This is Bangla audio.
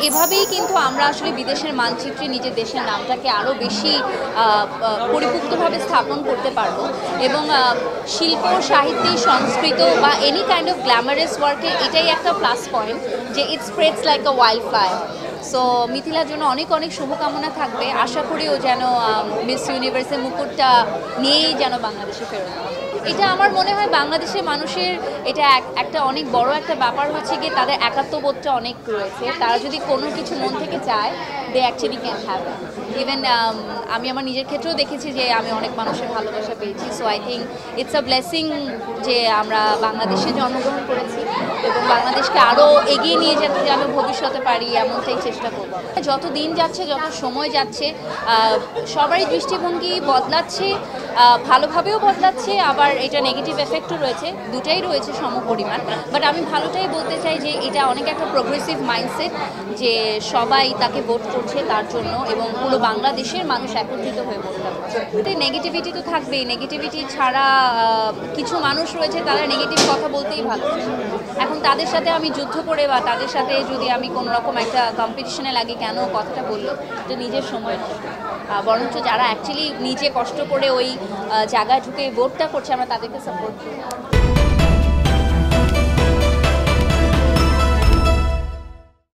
এভাবেই কিন্তু আমরা আসলে বিদেশের মানচিত্রে নিজের দেশের নামটাকে আরও বেশি পরিপুক্তভাবে স্থাপন করতে পারবো এবং শিল্প সাহিত্যে সংস্কৃত বা এনি কাইন্ড অফ গ্ল্যামারাস ওয়ার্কে এটাই একটা প্লাস পয়েন্ট যে it spreads like a wild flyer. So মিথিলার জন্য অনেক অনেক শুভকামনা থাকবে। আশা করি ও যেন মিস ইউনিভার্সের মুকুটটা নিয়েই যেন বাংলাদেশে ফেরত আসে। এটা আমার মনে হয় বাংলাদেশের মানুষের এটা একটা অনেক বড় একটা ব্যাপার হচ্ছে গিয়ে তাদের একাত্মবোধটা অনেক রয়েছে। তারা যদি কোনো কিছু মন থেকে চায় they actually can have even আমি আমার নিজের ক্ষেত্রেও দেখেছি যে আমি অনেক মানুষের ভালোবাসা পেয়েছি। So I think it's a blessing যে আমরা বাংলাদেশে জন্মগ্রহণ করেছি এবং বাংলাদেশকে আরও এগিয়ে নিয়ে যেতে যেন ভবিষ্যতে পারি এমনটাই চেষ্টা করব। যত দিন যাচ্ছে যত সময় যাচ্ছে সবারই দৃষ্টিভঙ্গি বদলাচ্ছে, ভালোভাবেও বদলাচ্ছে, আবার এটা নেগেটিভ এফেক্টও রয়েছে, দুটাই রয়েছে সমপরিমাণ। বাট আমি ভালোটাই বলতে চাই যে এটা অনেক একটা প্রোগ্রেসিভ মাইন্ডসেট যে সবাই তাকে ভোট করছে তার জন্য এবং পুরো বাংলাদেশের মানুষ একত্রিত হয়ে ভোটটা করছে। নেগেটিভিটি তো থাকবেই, নেগেটিভিটি ছাড়া কিছু মানুষ রয়েছে তারা নেগেটিভ কথা বলতেই ভালোবাসে। এখন তাদের সাথে আমি যুদ্ধ করে বা তাদের সাথে যদি আমি কোনো রকম একটা কম্পিটিশনে লাগে কেন কথাটা বললো, এটা নিজের সময় নষ্ট। বরঞ্চ যারা অ্যাকচুয়ালি নিজে কষ্ট করে ওই জায়গায় ঢুকে ভোটটা করছে আমরা তাদেরকে সাপোর্ট করি।